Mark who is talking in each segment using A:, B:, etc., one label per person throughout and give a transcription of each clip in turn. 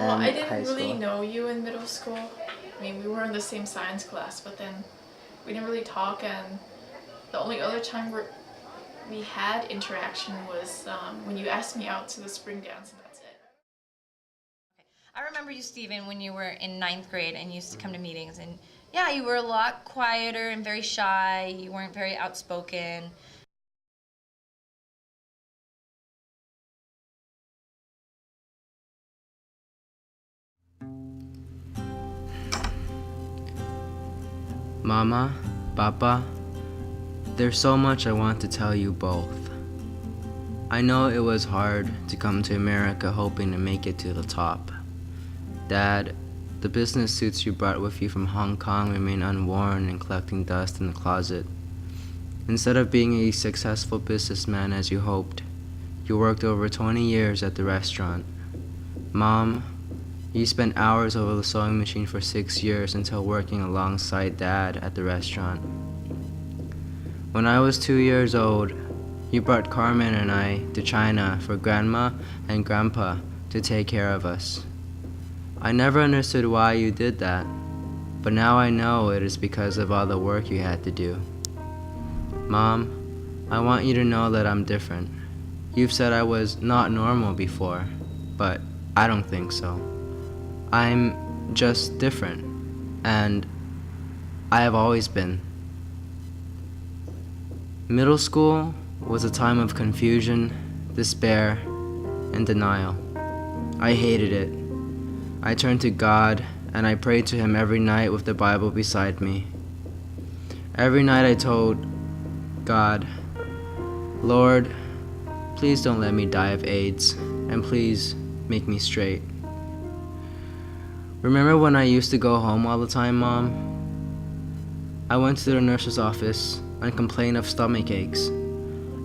A: Well,
B: and
A: I
B: high
A: didn't really
B: school.
A: know you in middle school. I mean, we were in the same science class, but then we didn't really talk, and the only other time we had interaction was when you asked me out to the spring dance, and that's it.
C: I remember you, Stephen, when you were in ninth grade and you used to come to meetings, and yeah, you were a lot quieter and very shy. You weren't very outspoken.
B: Mama, Papa, there's so much I want to tell you both. I know it was hard to come to America hoping to make it to the top. Dad, the business suits you brought with you from Hong Kong remain unworn and collecting dust in the closet. Instead of being a successful businessman as you hoped, you worked over 20 years at the restaurant. Mom, you spent hours over the sewing machine for 6 years until working alongside Dad at the restaurant. When I was 2 years old, you brought Carmen and I to China for Grandma and Grandpa to take care of us. I never understood why you did that, but now I know it is because of all the work you had to do. Mom, I want you to know that I'm different. You've said I was not normal before, but I don't think so. I'm just different, and I have always been. Middle school was a time of confusion, despair, and denial. I hated it. I turned to God, and I prayed to Him every night with the Bible beside me. Every night I told God, Lord, please don't let me die of AIDS, and please make me straight. Remember when I used to go home all the time, Mom? I went to the nurse's office and complained of stomach aches.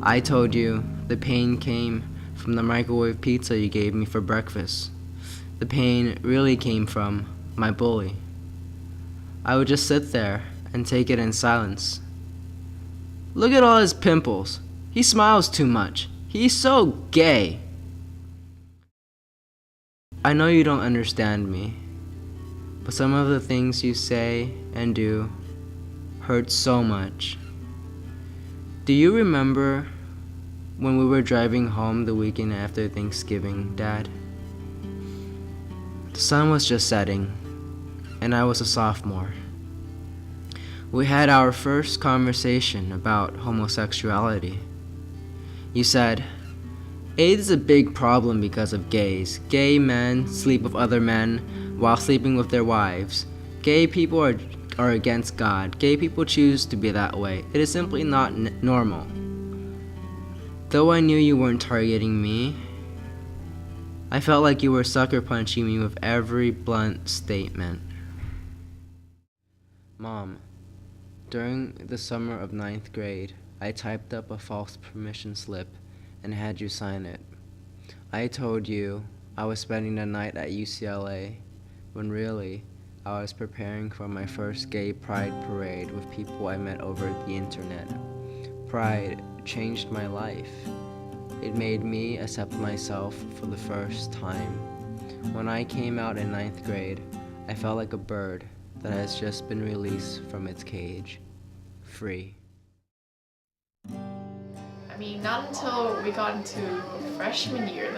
B: I told you the pain came from the microwave pizza you gave me for breakfast. The pain really came from my bully. I would just sit there and take it in silence. Look at all his pimples. He smiles too much. He's so gay. I know you don't understand me, but some of the things you say and do hurt so much. Do you remember when we were driving home the weekend after Thanksgiving, Dad? The sun was just setting, and I was a sophomore. We had our first conversation about homosexuality. You said, AIDS is a big problem because of gays. Gay men sleep with other men while sleeping with their wives. Gay people are against God. Gay people choose to be that way. It is simply not normal. Though I knew you weren't targeting me, I felt like you were sucker punching me with every blunt statement. Mom, during the summer of ninth grade, I typed up a false permission slip and had you sign it. I told you I was spending the night at UCLA, when really I was preparing for my first gay pride parade with people I met over the internet. Pride changed my life. It made me accept myself for the first time. When I came out in ninth grade, I felt like a bird that has just been released from its cage, free.
A: I mean, not until we got into freshman year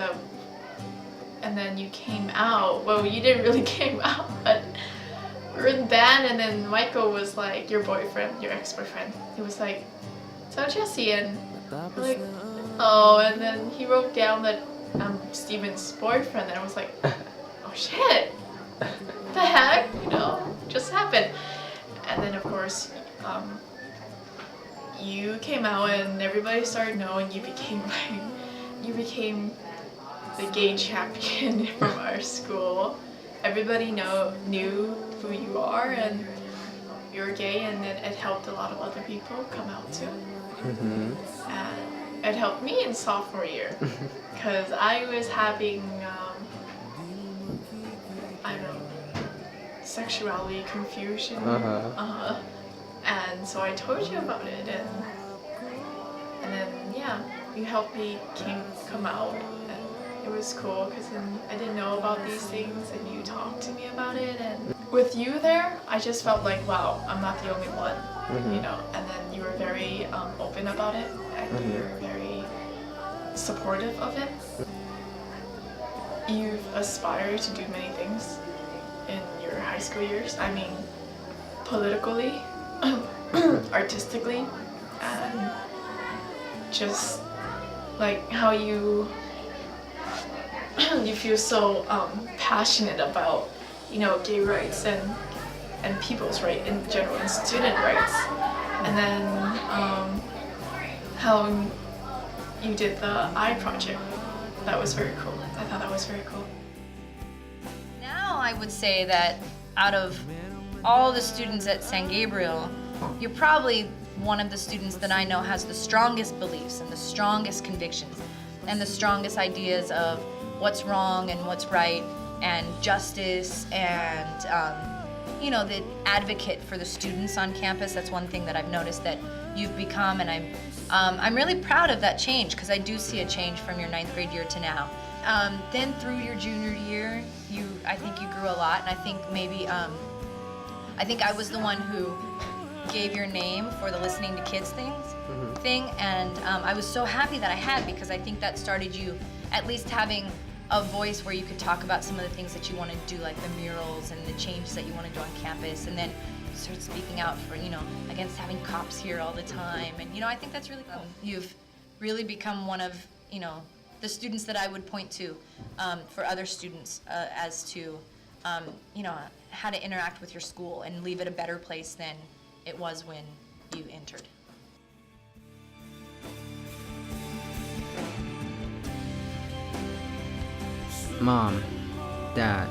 A: and then you came out. Well, you didn't really came out, but we were in band, and then Michael was like, your boyfriend, your ex-boyfriend. He was like, so Jesse, and we're like, oh, and then he wrote down that I'm Steven's boyfriend, and I was like, oh shit, what the heck, just happened. And then of course, you came out and everybody started knowing. You became the gay champion from our school. Everybody knew who you are, and you're gay, and then it helped a lot of other people come out too.
B: Mm-hmm.
A: And it helped me in sophomore year because I was having I don't know, sexuality confusion. And so I told you about it, and then yeah, you helped me come out, it was cool because I didn't know about these things and you talked to me about it. And with you there, I just felt like, wow, I'm not the only one, you know. And then you were very open about it, and you were very supportive of it. You've aspired to do many things in your high school years. I mean, politically, artistically, and just like how you feel so passionate about, you know, gay rights and people's rights in general and student rights. And then how you did the eye project. That was very cool. I thought that was very cool.
C: Now I would say that out of all the students at San Gabriel, you're probably one of the students that I know has the strongest beliefs and the strongest convictions and the strongest ideas of what's wrong and what's right and justice and you know, the advocate for the students on campus. That's one thing that I've noticed that you've become, and I'm really proud of that change because I do see a change from your 9th grade year to now. Then through your junior year, I think you grew a lot, and I think maybe I think I was the one who gave your name for the Listening to Kids thing, and I was so happy that I had, because I think that started you at least having a voice where you could talk about some of the things that you want to do, like the murals and the changes that you want to do on campus, and then start speaking out for, you know, against having cops here all the time. And, you know, I think that's really cool. You've really become one of, you know, the students that I would point to for other students as to, you know, how to interact with your school and leave it a better place than it was when you entered.
B: Mom, Dad,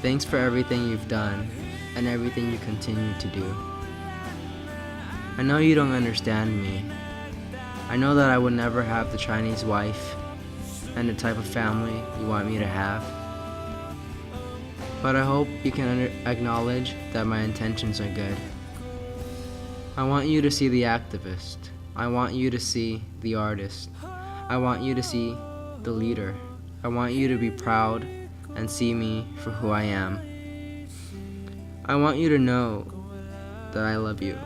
B: thanks for everything you've done and everything you continue to do. I know you don't understand me. I know that I would never have the Chinese wife and the type of family you want me to have. But I hope you can acknowledge that my intentions are good. I want you to see the activist. I want you to see the artist. I want you to see the leader. I want you to be proud and see me for who I am. I want you to know that I love you.